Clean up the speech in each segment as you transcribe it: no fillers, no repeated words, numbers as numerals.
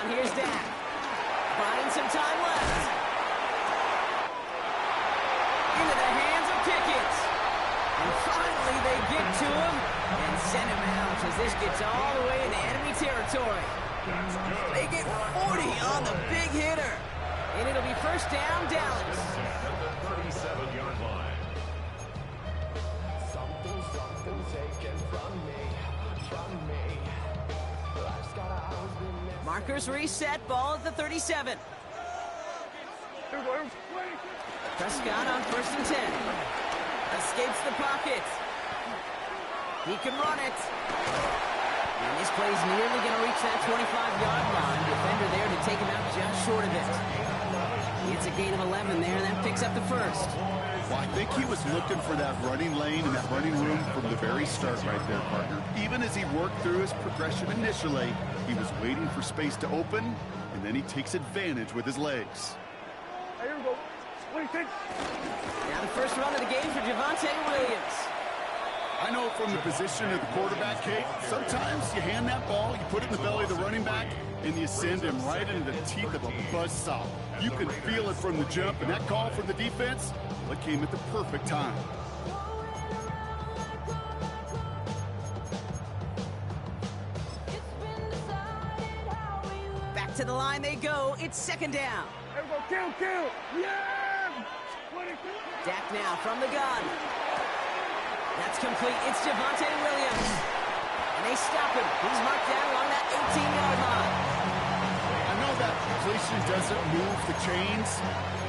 Here's Dak. Buying some time left. Into the hands of Pickett. And finally they get to him and send him out as this gets all the way into enemy territory. They get 40 on the big hitter. And it'll be first down, Dallas. At the 37-yard line. Something's taken from me. Life's got always been messed. Markers reset, ball at the 37. Prescott on 1st and 10. Escapes the pocket. He can run it. And this play's nearly going to reach that 25-yard line. Defender there to take him out just short of it. It's a gain of 11 there, and that picks up the first. Well, I think he was looking for that running lane and that running room from the very start right there, partner. Even as he worked through his progression initially, he was waiting for space to open, and then he takes advantage with his legs. Here we go. Now the first run of the game for Javonte Williams. I know from the position of the quarterback, Kate, sometimes you hand that ball, you put it in the belly of the running back, and you send him right into the teeth of a buzzsaw. You can feel it from the jump, and that call from the defense, well, it came at the perfect time. Back to the line they go. It's second down. Here we go. Kill. Yeah! Dak now from the gun. That's complete. It's Javonte Williams. And they stop him. He's marked down along that 18-yard line. I know that completion doesn't move the chains.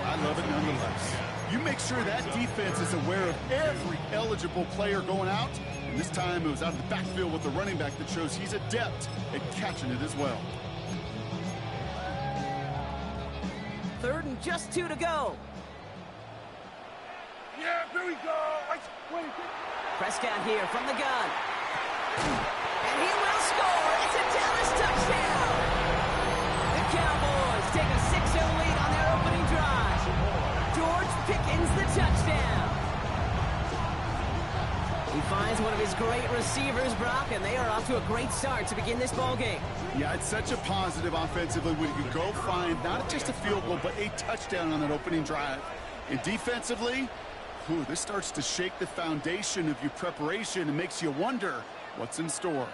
I love it nonetheless. You make sure that defense is aware of every eligible player going out. And this time it was out of the backfield with the running back that shows he's adept at catching it as well. 3rd and just 2 to go. Yeah, here we go. Prescott here from the gun. And he will score. It's a Dallas touchdown. The Cowboys take a 6-0 lead on their opening drive. George Pickens the touchdown. He finds one of his great receivers, Brock, and they are off to a great start to begin this ballgame. Yeah, it's such a positive offensively when you can go find not just a field goal, but a touchdown on that opening drive. And defensively, this starts to shake the foundation of your preparation and makes you wonder what's in store.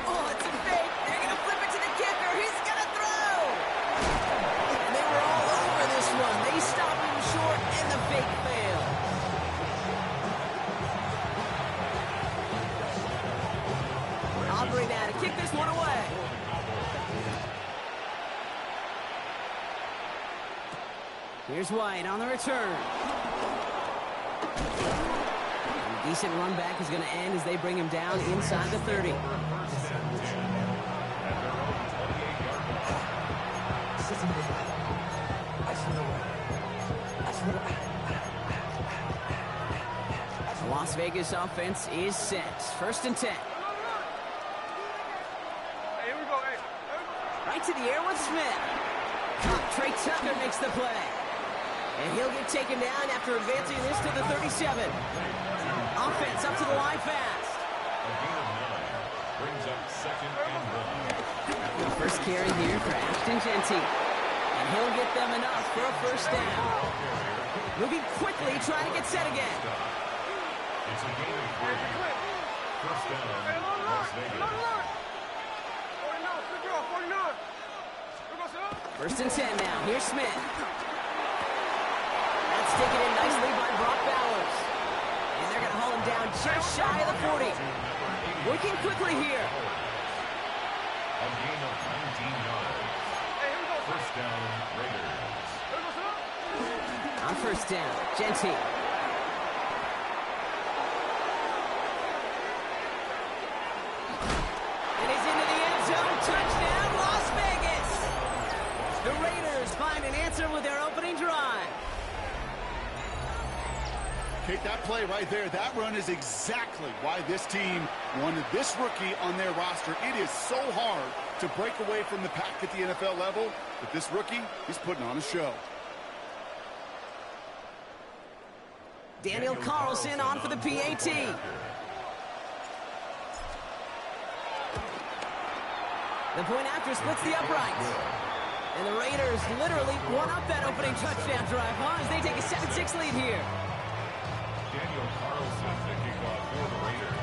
Oh, it's a fake. They're going to flip it to the kicker. He's going to throw. And they were all over this one. They stopped him short, and the fake failed. Aubrey now to kick this one away. Here's White on the return. A decent run back is going to end as they bring him down inside the 30. The Las Vegas offense is set. 1st and 10. Here we go. Right to the air with Smith. Trey Tucker makes the play. And he'll get taken down after advancing this to the 37. Offense up to the line fast. A gain of 9 brings up 2nd and 1. The first carry here for Ashton Genty. And he'll get them enough for a first down. Moving quickly, trying to get set again. It's a gain of 3. First down, Las Vegas. 49. 1st and 10 now. Here's Smith. That's taken in nicely by Brock Bowers. And they're going to haul him down just shy of the 40. Working quickly here. A gain of 19 yards. First down, Raiders. On 1st down, Genty. And he's into the end zone. Touchdown, Las Vegas. The Raiders find an answer with their opening drive. Take that play right there. That run is exactly why this team wanted this rookie on their roster. It is so hard to break away from the pack at the NFL level, but this rookie is putting on a show. Daniel Carlson on for the PAT. The point after splits the uprights. And the Raiders literally won up that opening touchdown drive, huh? As they take a 7-6 lead here. Daniel Carlson to kick off for the Raiders.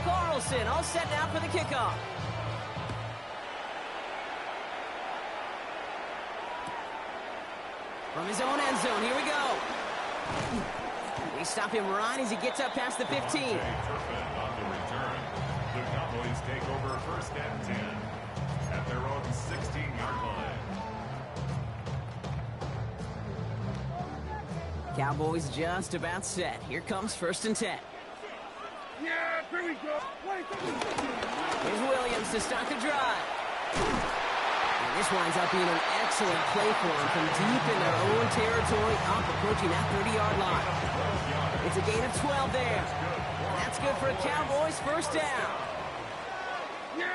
Carlson all set now for the kickoff. From his own end zone, here we go. We stop him right as he gets up past the 15. Turpin on the return. The Cowboys take over first and 10 at their own 16-yard line. Cowboys just about set. Here comes first and 10. Yeah, here we go. Wait, Here's Williams to start the drive. And this winds up being an excellent play for them from deep in their own territory, up approaching that 30-yard line. It's a gain of 12 there. That's good for a Cowboys first down.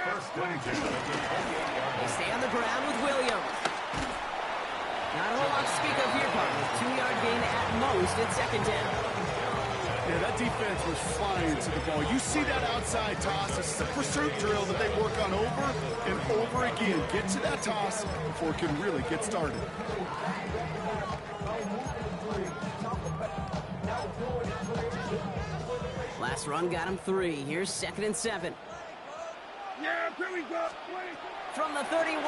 First and 10 at the 28-yard They stay on the ground with Williams. Not a whole lot to speak of here, partner. 2-yard gain at most at second down. Yeah, that defense was flying to the ball. You see that outside toss. This is a pursuit drill that they work on over and over again. Get to that toss before it can really get started. Last run got him 3. Here's second and 7. yeah, here we go. Wait. From the 31.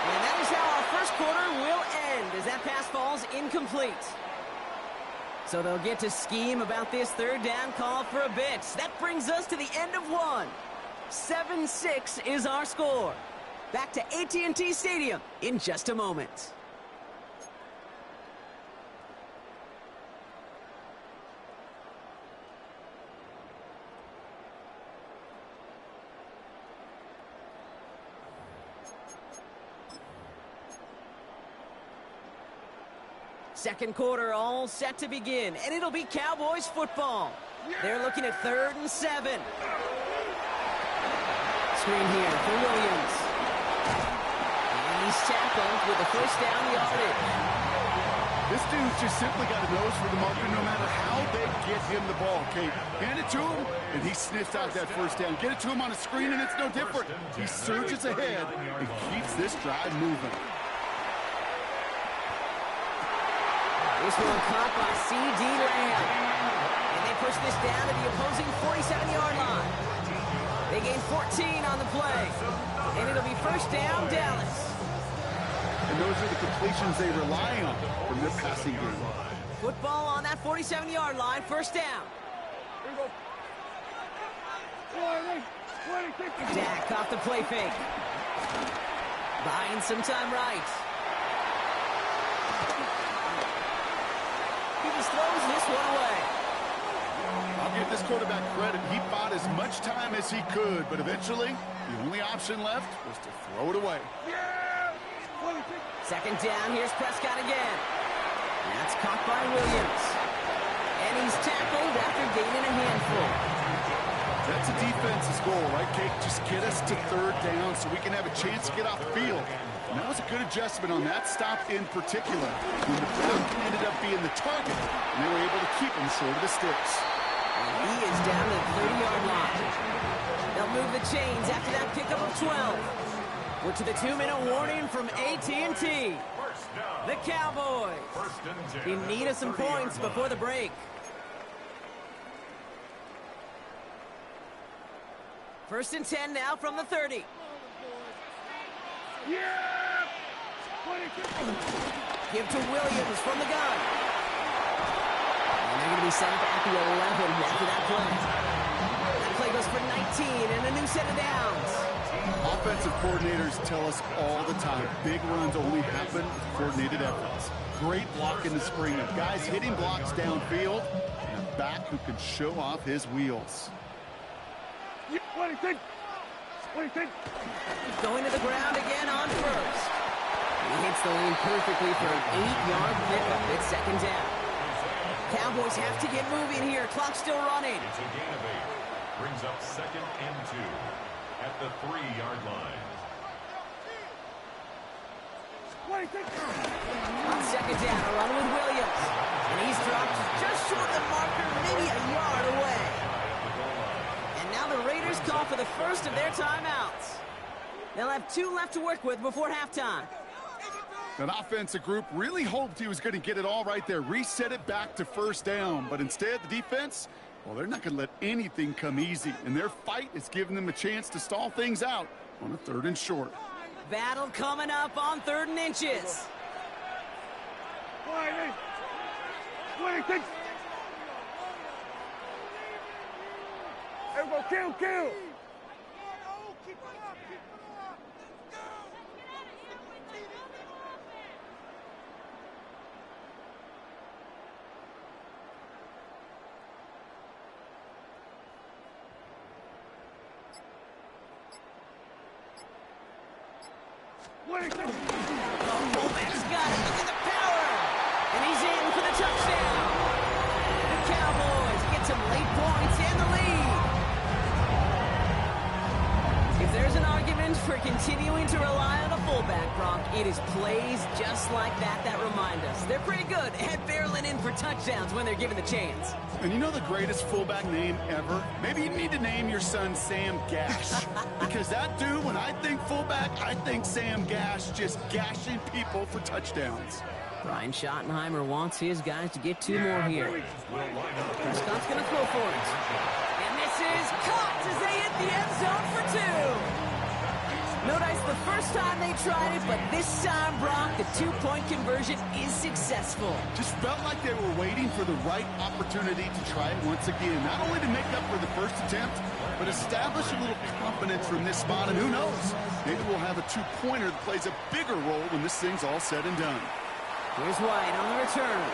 And that is how our first quarter will end as that pass falls incomplete. So they'll get to scheme about this third down call for a bit. That brings us to the end of one. 7-6 is our score. Back to AT&T Stadium in just a moment. Second quarter all set to begin, and it'll be Cowboys football. They're looking at 3rd and 7. Screen here for Williams. And he's tackled with the first down yardage. This dude's just simply got a nose for the marker no matter how they get him the ball. Okay, hand it to him, and he sniffs out that first down. Get it to him on a screen, and it's no different. He surges ahead and keeps this drive moving. This one caught by C.D. Lamb. And they push this down to the opposing 47-yard line. They gain 14 on the play. And it'll be first down, Dallas. And those are the completions they rely on from their passing game. Football on that 47-yard line, first down. Here we go. Dak off the play fake. Buying some time right. He just throws this one away. I'll give this quarterback credit. He bought as much time as he could, but eventually, the only option left was to throw it away. Yeah. Second down, here's Prescott again. That's caught by Williams. And he's tackled after gaining a handful. That's a defense's goal, right, Kate? Just get us to 3rd down so we can have a chance to get off the field. And that was a good adjustment on that stop in particular. When the play ended up being the target, and they were able to keep him short of the sticks. And he is down to the 30-yard line. They'll move the chains after that pickup of 12. We're to the 2-minute warning from AT&T. The Cowboys in need of some points before the break. First and 10 now from the 30. Yeah. Give to Williams from the gun. And they're going to be sent at the 11 after that play. That play goes for 19 and a new set of downs. Offensive coordinators tell us all the time, big runs only happen with coordinated efforts. Great block in the spring of guys hitting blocks downfield and a back who can show off his wheels. What do you think? Going to the ground again on first. He hits the lane perfectly for an 8-yard pickup. It's second down. Cowboys have to get moving here. Clock still running. It's a gain of 8. Brings up 2nd and 2 at the 3-yard line. On second down, a run with Williams. And he's dropped just short of the marker, maybe a yard away. first of their timeouts. They'll have 2 left to work with before halftime. That offensive group really hoped he was going to get it all right there, reset it back to first down. But instead, the defense, well, they're not going to let anything come easy. And their fight is giving them a chance to stall things out on a 3rd and short. Battle coming up on 3rd and inches. 20. There we go, kill. Fullback's got it. Look at the power. And he's in for the touchdown. The Cowboys get some late points and the lead. If there's an argument for continuing to rely on a fullback, Brock, it is plays just like that remind us. They're pretty good at barreling in for touchdowns when they're given the chance. And you know the greatest fullback name ever? Maybe you need to name your son Sam Gash. Because that dude, when I think fullback, I think Sam Gash just gashing people for touchdowns. Brian Schottenheimer wants his guys to get 2 more here. Prescott's going to throw for it. And this is caught as they hit the end zone for 2. No dice the first time they tried it, but this time, Brock, the 2-point conversion is successful. Just felt like they were waiting for the right opportunity to try it once again. Not only to make up for the first attempt, but establish a little confidence from this spot. And who knows, maybe we'll have a 2-pointer that plays a bigger role when this thing's all said and done. Here's White on the return.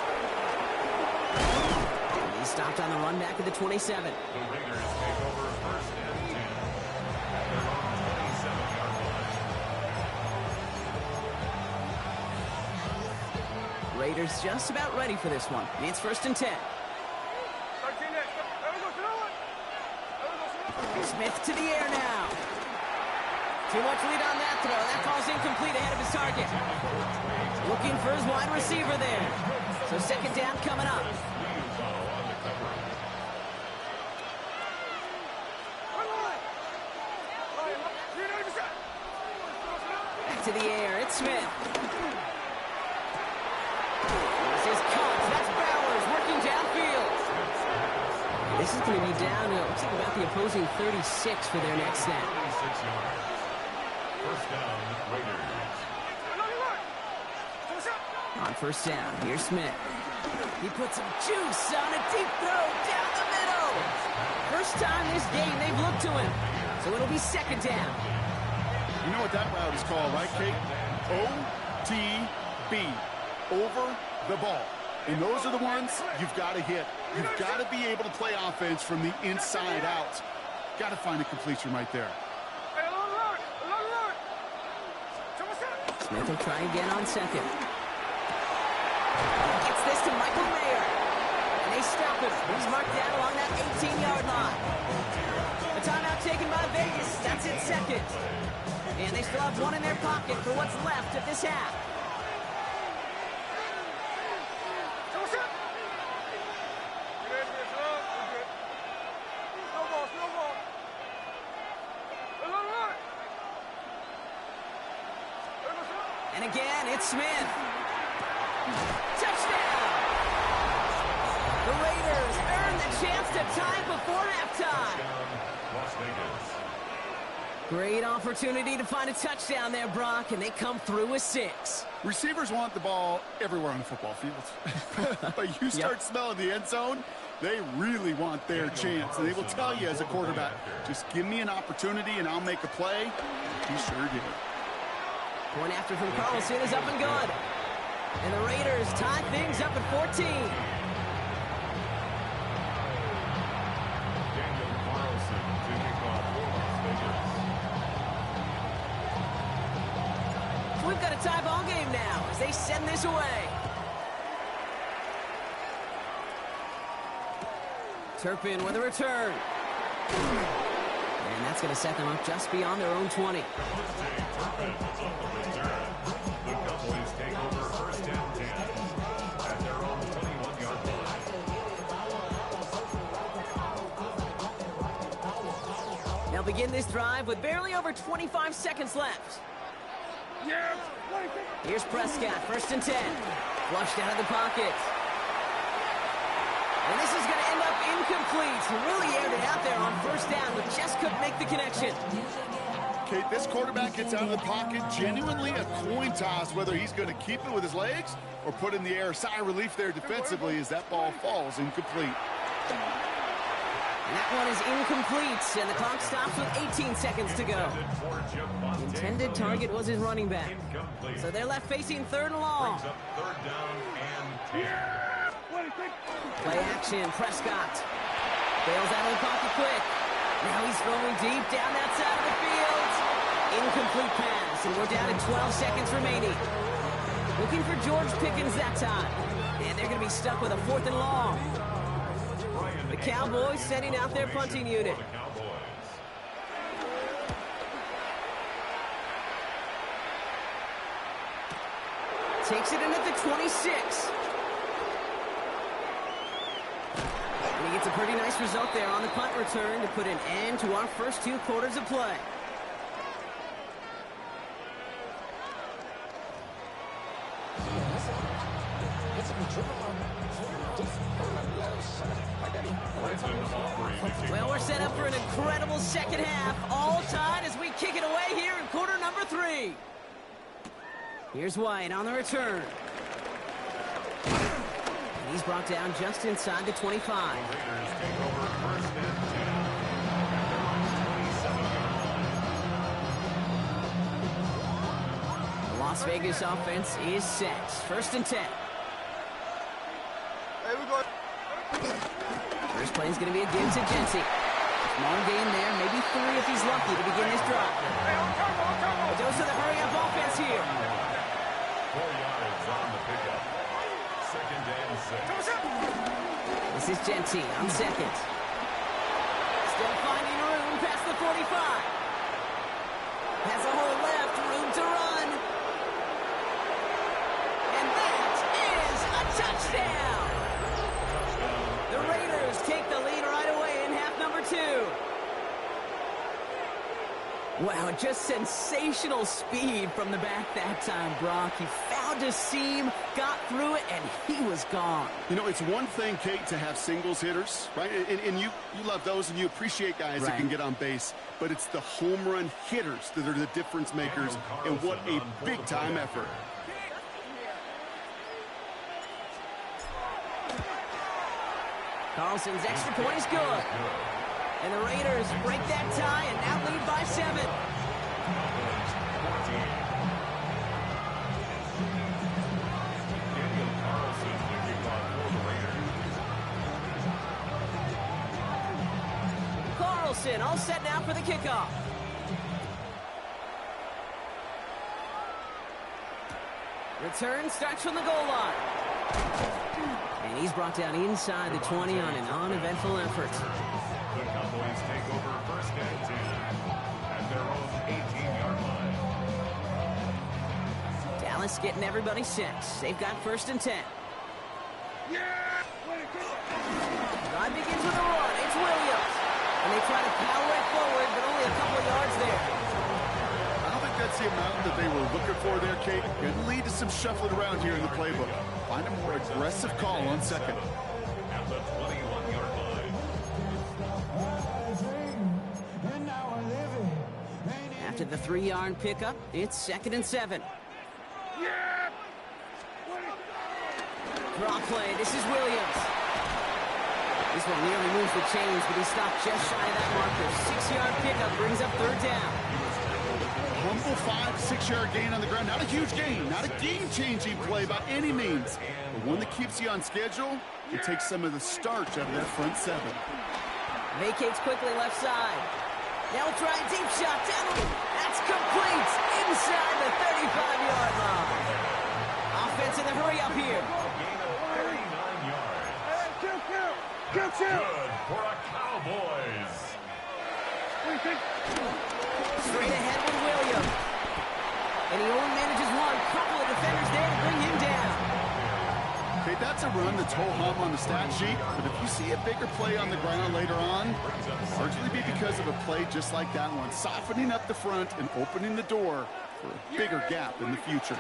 And he stopped on the run back at the 27. The Raiders take over 1st and 10 at their own 27-yard line. Raiders just about ready for this one. It's 1st and 10. Smith to the air now. Too much lead on that throw. That ball's incomplete ahead of his target. Looking for his wide receiver there. So 2nd down coming up. Back to the air. It's Smith. This is Cox. That's Bowers working downfield. This is going to be down to, looks like about the opposing 36 for their next snap. 36 yards. 1st down, Raiders. On 1st down, here's Smith. He puts some juice on a deep throw down the middle. First time this game they've looked to him. So it'll be 2nd down. You know what that route is called, right, Kate? OTB, over the ball. And those are the ones you've got to hit. You've got to be able to play offense from the inside out. Got to find a completion right there. Smith will try again on 2nd. Gets this to Michael Mayer. And they stop him. He's marked down along that 18-yard line. A timeout taken by Vegas. That's it, 2nd. And they still have 1 in their pocket for what's left of this half. And again, it's Smith. Touchdown! The Raiders earn the chance to tie before halftime. Las Vegas. Great opportunity to find a touchdown there, Brock, and they come through with 6. Receivers want the ball everywhere on the football field. But you start smelling the end zone, they really want their chance. And they will tell you as a quarterback, just give me an opportunity and I'll make a play. He sure did. Point after from Carlson is up and good. And the Raiders tie things up at 14. Daniel Carlson to kick off for Las Vegas. We've got a tie ball game now as they send this away. Turpin with a return. And that's going to set them up just beyond their own 20. Turpin on the return. The Cowboys take over 1st and 10 at their own 21-yard line. Now They'll begin this drive with barely over 25 seconds left. Yeah. Here's Prescott, 1st and 10. Flushed out of the pocket. And this is going to end up incomplete. Really aired it out there on 1st down, but just couldn't make the connection. Kate, this quarterback gets out of the pocket, genuinely a coin toss, whether he's going to keep it with his legs or put in the air. Sigh of relief there defensively as that ball falls incomplete. And that one is incomplete, and the clock stops with 18 seconds to go. The intended target was his running back. So they're left facing 3rd and long. Play action, Prescott. Bails out of the pocket quick. Now he's throwing deep down that side of the field. Incomplete pass, and we're down to 12 seconds remaining. Looking for George Pickens that time. And they're going to be stuck with a 4th and long. The Cowboys sending out their punting unit. Takes it in at the 26. And he gets a pretty nice result there on the punt return to put an end to our first 2 quarters of play. Well, we're set up for an incredible second half. All tied as we kick it away here in quarter number 3. Here's White on the return. And he's brought down just inside the 25. The Las Vegas offense is set. 1st and 10. First play is going to be a give to Jency. Small gain there, maybe 3 if he's lucky to begin this drive. A dose of the hurry-up offense here. 4 yards on the pickup. 2nd and 6. This is Jency on 2nd. Still finding room past the 45. Has a hole left, room to run. And that is a touchdown. The Raiders take the lead right away in half number 2. Wow, just sensational speed from the back that time, Brock. He found a seam, got through it, and he was gone. You know, it's one thing, Kate, to have singles hitters, right? And you love those, and you appreciate guys that can get on base. But it's the home run hitters that are the difference makers, and what a big-time effort. Carlson's extra point is good. And the Raiders break that tie and now lead by 7. Carlson all set now for the kickoff. Return starts from the goal line. And he's brought down inside the 20 on an uneventful effort. The Cowboys take over 1st and 10 at their own 18-yard line. Dallas getting everybody set. They've got 1st and 10. Drive begins with a run. It's Williams. And they try to power it forward, but only a couple of yards there. I don't think that's the amount that they were looking for there, Kate. Could lead to some shuffling around here in the playbook. Find a more aggressive call on 2nd. At the 21-yard line. After the 3-yard pickup, it's 2nd and 7. Draw play. This is Williams. This one nearly moves the chains, but he stopped just shy of that marker. 6-yard pickup brings up 3rd down. Humble 5-6-yard gain on the ground. Not a huge gain, not a game-changing play by any means, but one that keeps you on schedule and takes some of the starch out of that front 7. Vacates quickly left side. Now we'll try a deep shot down. That's complete inside the 35-yard line. Offense in the hurry up here. Gain of 39 yards. Good for a Cowboys. Straight ahead with Williams. And he only manages one. Couple of defenders there to bring him down. Okay, that's a run that's ho-hum on the stat sheet, but if you see a bigger play on the ground later on, largely be because of a play just like that one, softening up the front and opening the door for a bigger gap in the future.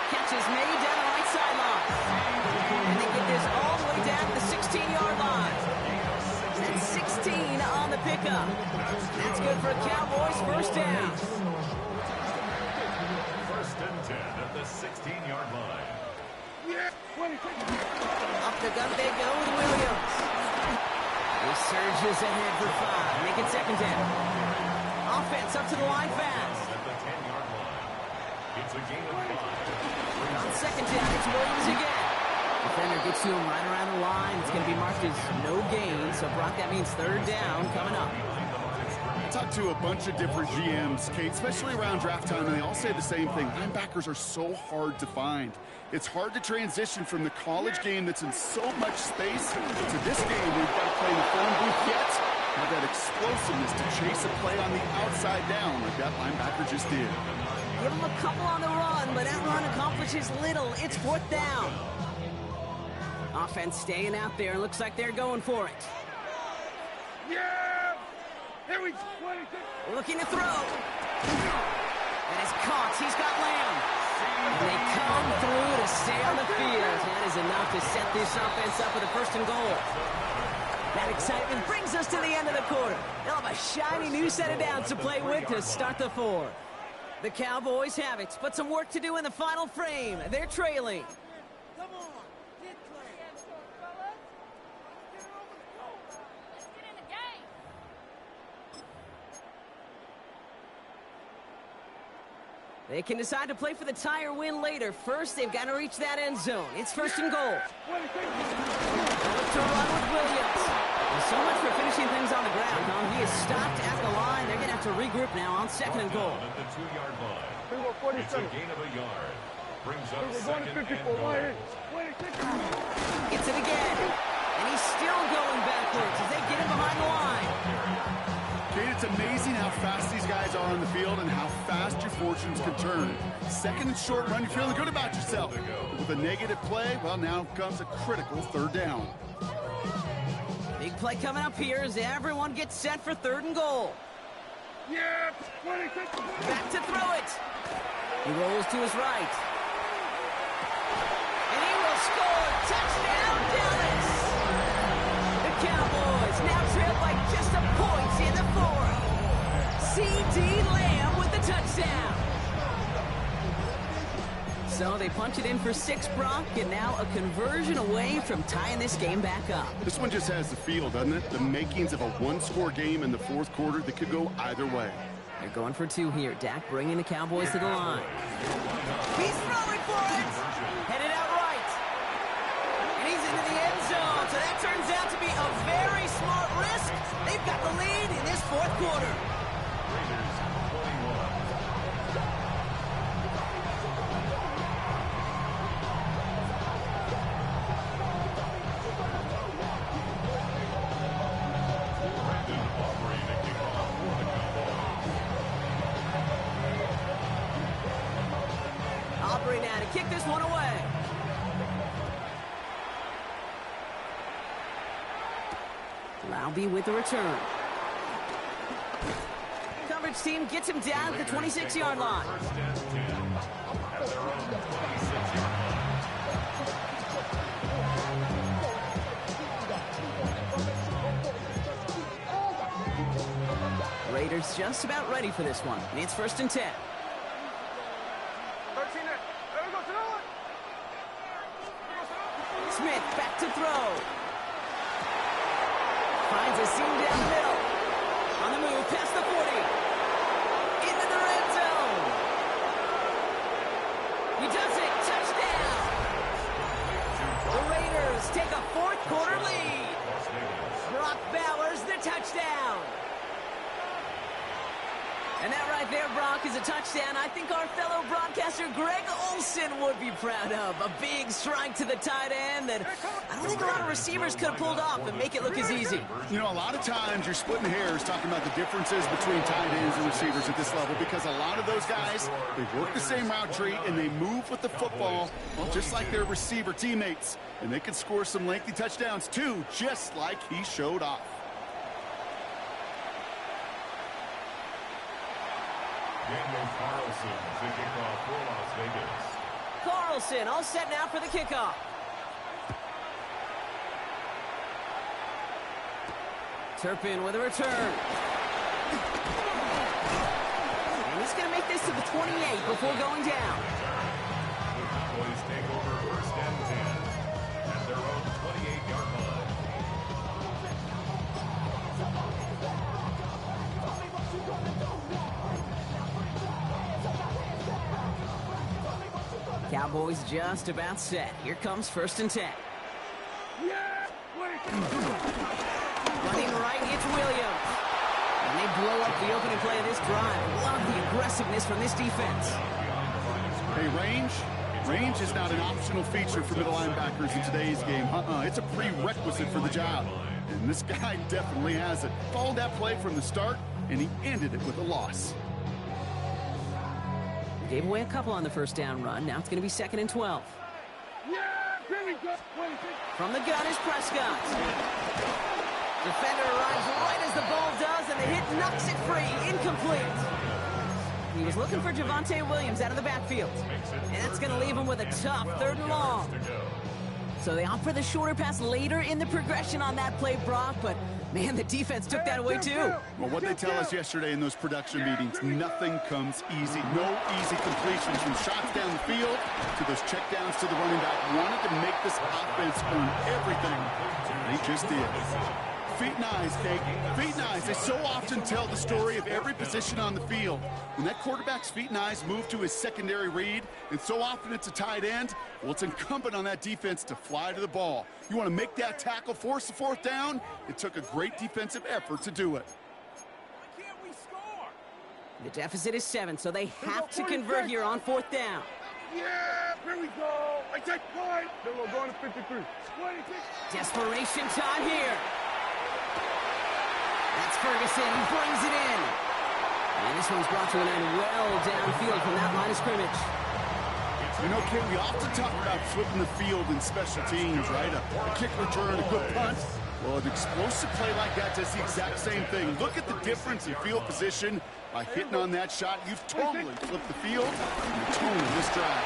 Catch is made down the right sideline. And they get this all the way down to the 16-yard line. That's 16 on the pickup. That's good for a Cowboys first down. First and 10 at the 16-yard line. Up the gun they go with Williams. He surges ahead for 5. Make it second down. Offense up to the line fast. At the 10-yard line. It's a gain of 5. On second down, it's Williams again. Defender gets to him right around the line. It's going to be marked as no gain. So, Brock, that means third down coming up. I talked to a bunch of different GMs, Kate, especially around draft time, and they all say the same thing. Linebackers are so hard to find. It's hard to transition from the college game that's in so much space to this game where you've got to play in the phone booth yet have that explosiveness to chase a play on the outside down like that linebacker just did. Give him a couple on the run, but that run accomplishes little. It's fourth down. Offense staying out there. Looks like they're going for it. Yeah! Here we go. Looking to throw. And it's caught. He's got Lamb. And they come through to stay on the field. That is enough to set this offense up with a first and goal. That excitement brings us to the end of the quarter. They'll have a shiny new set of downs to play with to start the fourth. The Cowboys have it, but some work to do in the final frame. They're trailing. Come on, get clear. Let's get in the game. They can decide to play for the tie or win later. First, they've got to reach that end zone. It's first and goal. Look to run with Williams. Well, so much for finishing things on the ground. No, he is stopped at the line. They're going to have to regroup now on second and goal. At the 2-yard line. It's a gain of a yard. Brings up We're second going to 54. and goal. Gets it again. And he's still going backwards as they get him behind the line. Kate, it's amazing how fast these guys are on the field and how fast your fortunes can turn. Second and short run, you're feeling good about yourself. But with a negative play, well, now comes a critical third down. Big play coming up here as everyone gets set for third and goal. Yeah! 26. Back to throw it. He rolls to his right. And he will score. Touchdown, Dallas! The Cowboys now trail by just a point in the fourth. C.D. Lamb with the touchdown. So they punch it in for 6, Brock, and now a conversion away from tying this game back up. This one just has the feel, doesn't it? The makings of a one-score game in the fourth quarter that could go either way. They're going for 2 here. Dak bringing the Cowboys to the line. He's throwing for it. Headed out right. And he's into the end zone. So that turns out to be a very smart risk. They've got the lead in this fourth quarter. Raiders 21. Aubrey now to kick this one away. Laube with the return. Coverage team gets him down at the 26-yard line. First and 10 at their own 26-yard line. Raiders just about ready for this one. And it's first and 10. 13 there. There we go. Smith back to throw. Finds a seam down the middle. On the move, past the 40. Into the red zone. He does it. Touchdown. The Raiders take a fourth quarter lead. Brock Bowers the touchdown. And that right there, Brock, is a touchdown I think our fellow broadcaster Greg Olson would be proud of. A big strike to the tight end that I don't think a lot of receivers could have pulled off and make it look as easy. You know, a lot of times you're splitting hairs talking about the differences between tight ends and receivers at this level because a lot of those guys, they work the same route tree and they move with the football, well, just like their receiver teammates. And they can score some lengthy touchdowns, too, just like he showed off. Daniel Carlson to kick off for Las Vegas. Carlson all set now for the kickoff. Turpin with a return. And he's going to make this to the 28 before going down. The Cowboys take over first and 10 at their own 28-yard line. Cowboys just about set. Here comes first and 10. Yeah! Running right, it's Williams. And they blow up the opening play of this drive. Love the aggressiveness from this defense. Hey, range is not an optional feature for middle linebackers in today's game. It's a prerequisite for the job. And this guy definitely has it. Followed that play from the start, and he ended it with a loss. Gave away a couple on the first down run. Now it's going to be 2nd and 12. Yeah! Here we go! From the gun is Prescott. Defender arrives right as the ball does, and the hit knocks it free. Incomplete. He was looking for Javonte Williams out of the backfield. And that's going to leave him with a tough 3rd and long. So they opt for the shorter pass later in the progression on that play, Brock, but man, the defense took that away too. Well, what they tell us yesterday in those production meetings, nothing comes easy. No easy completions from shots down the field to those checkdowns to the running back. Wanted to make this offense earn everything. They just did. Feet and eyes, Kate. Feet and eyes. They so often tell the story of every position on the field. When that quarterback's feet and eyes move to his secondary read, and so often it's a tight end, well, it's incumbent on that defense to fly to the ball. You want to make that tackle, force the 4th down? It took a great defensive effort to do it. Why can't we score? The deficit is 7, so they have to convert here on 4th down. Yeah! Here we go! I take point! Then we're going to 53. 26. Desperation time here. That's Ferguson. He brings it in. And this one's brought to an end well downfield from that line of scrimmage. You know, Kate, we often talk about flipping the field in special teams, right? A kick return, a good punt. Well, an explosive play like that does the exact same thing. Look at the difference in field position. By hitting on that shot, you've totally flipped the field and the tone of this drive.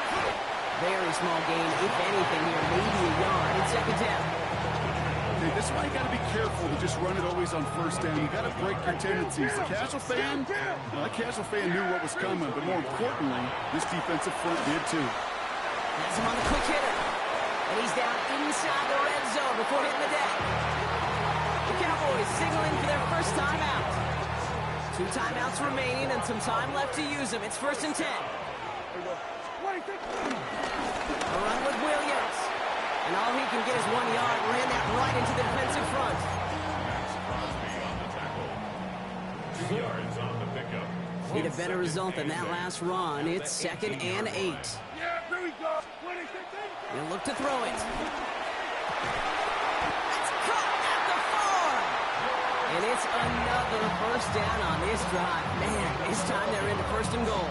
Very small gain, if anything here, maybe a yard in 2nd down. Okay, this is why you got to be careful to just run it always on 1st down. You got to break your tendencies. The casual fan, well, that casual fan knew what was coming, but more importantly, this defensive front did too. Has him on the quick hitter. And he's down inside the red zone before hitting the deck. The Cowboys signaling for their first timeout. 2 timeouts remaining and some time left to use them. It's 1st and 10. A run with Williams. And all he can get is 1 yard. Ran that right into the defensive front. Max Crosby on the tackle. 2 yards on the pickup. Need a better result than that last run. It's 2nd and 8. Yeah! Here we go! 26. He'll look to throw it. It's caught at the 4. And it's another first down on this drive. Man, this time they're into 1st and goal.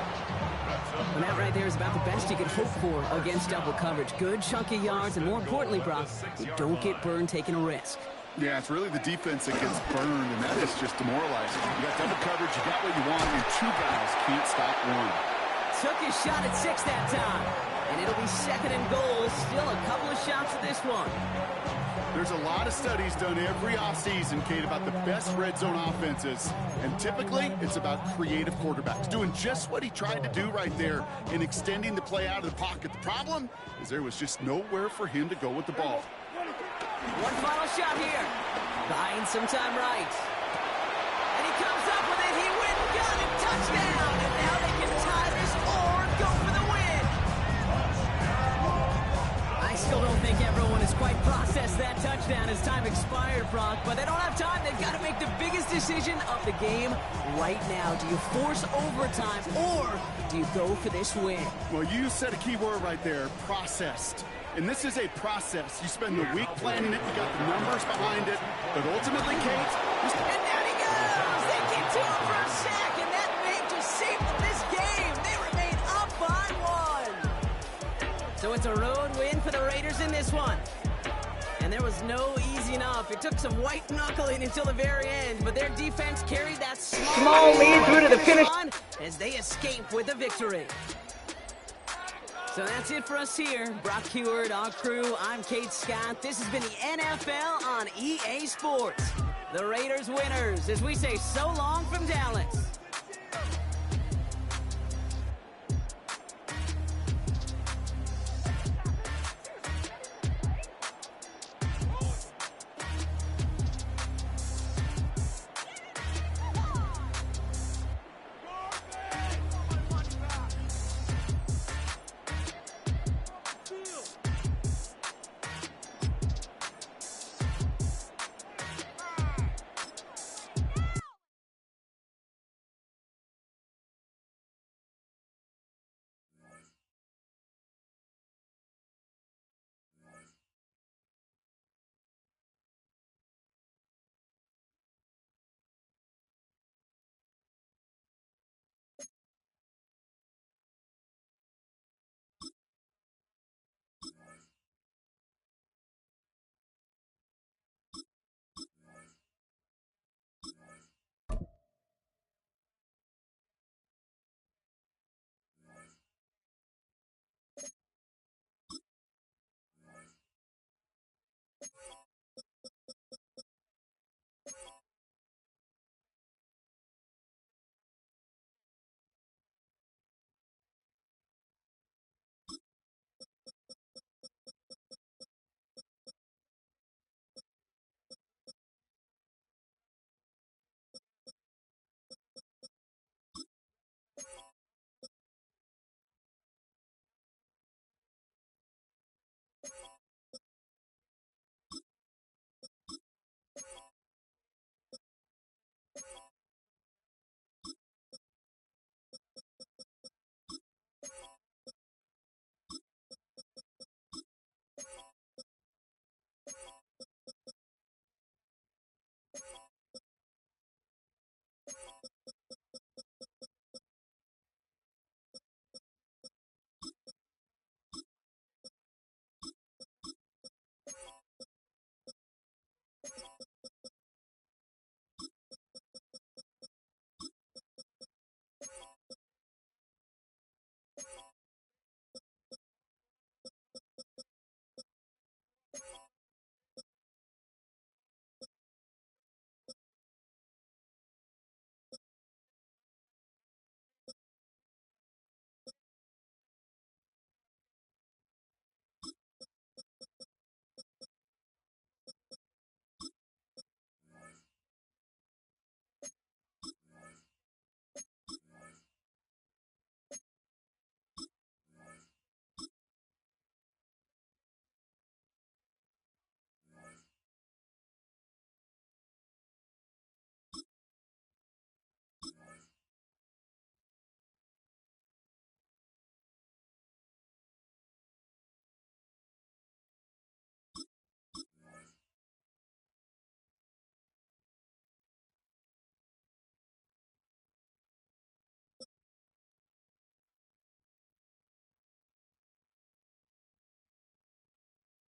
And that right there is about the best you can hope for against double coverage. Good chunky yards, and more importantly, Brock, you don't get burned taking a risk. Yeah, it's really the defense that gets burned, and that is just demoralizing. You got double coverage, you got what you want, and 2 guys can't stop one. Took his shot at 6 that time. And it'll be 2nd and goal. Still a couple of shots at this one. There's a lot of studies done every offseason, Kate, about the best red zone offenses. And typically, it's about creative quarterbacks doing just what he tried to do right there in extending the play out of the pocket. The problem is there was just nowhere for him to go with the ball. One final shot here. Buying some time right. And he comes up with it. He went and got it. Touchdown. And now they can tie this or go for the win. I still don't think everyone has quite processed that touchdown. touchdown as time expired, Brock, but they don't have time. They've got to make the biggest decision of the game right now. Do you force overtime, or do you go for this win? Well, you said a key word right there, processed. And this is a process. You spend the week planning it, you got the numbers behind it, but ultimately, Kate, And down he goes! They get to him for a sack, and that may just save them this game. They remain up by 1. So it's a road win for the Raiders in this one. And there was no easing up. It took some white knuckling until the very end, but their defense carried that small lead through to the finish as they escape with a victory. So that's it for us here. Brock Heward, our crew, I'm Kate Scott. This has been the NFL on EA Sports. The Raiders winners, as we say so long from Dallas.